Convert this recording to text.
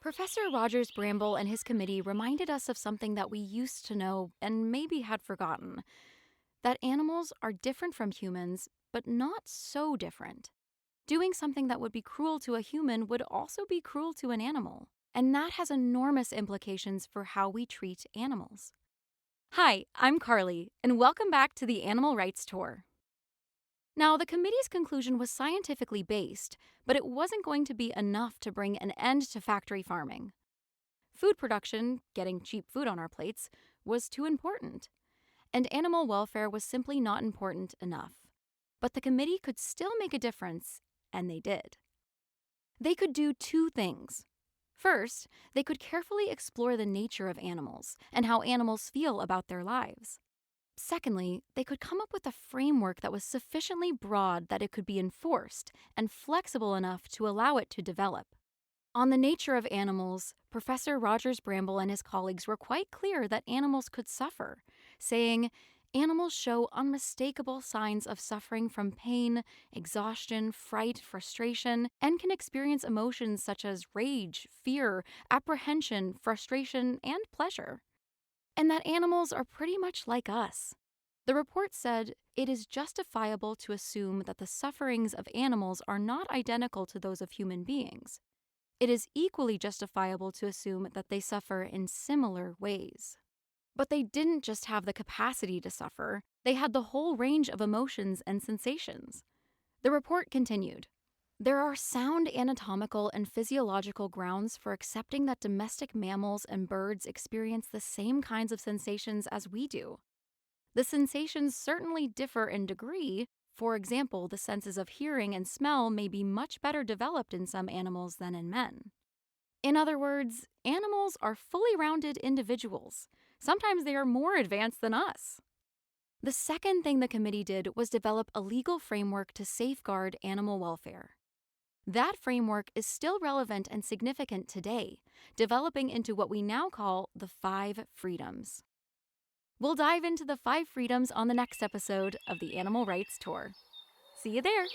Professor Rogers Brambell and his committee reminded us of something that we used to know and maybe had forgotten: that animals are different from humans, but not so different. Doing something that would be cruel to a human would also be cruel to an animal, and that has enormous implications for how we treat animals. Hi, I'm Carly, and welcome back to the Animal Rights Tour. Now, the committee's conclusion was scientifically based, but it wasn't going to be enough to bring an end to factory farming. Food production, getting cheap food on our plates, was too important, and animal welfare was simply not important enough. But the committee could still make a difference, and they did. They could do two things. First, they could carefully explore the nature of animals and how animals feel about their lives. Secondly, they could come up with a framework that was sufficiently broad that it could be enforced and flexible enough to allow it to develop. On the nature of animals, Professor Rogers Brambell and his colleagues were quite clear that animals could suffer, saying, "Animals show unmistakable signs of suffering from pain, exhaustion, fright, frustration, and can experience emotions such as rage, fear, apprehension, frustration, and pleasure. And that animals are pretty much like us." The report said, "It is justifiable to assume that the sufferings of animals are not identical to those of human beings. It is equally justifiable to assume that they suffer in similar ways." But they didn't just have the capacity to suffer, they had the whole range of emotions and sensations. The report continued, "There are sound anatomical and physiological grounds for accepting that domestic mammals and birds experience the same kinds of sensations as we do. The sensations certainly differ in degree. For example, the senses of hearing and smell may be much better developed in some animals than in men. In other words, animals are fully rounded individuals. Sometimes they are more advanced than us." The second thing the committee did was develop a legal framework to safeguard animal welfare. That framework is still relevant and significant today, developing into what we now call the 5 freedoms. We'll dive into the 5 freedoms on the next episode of the Animal Rights Tour. See you there!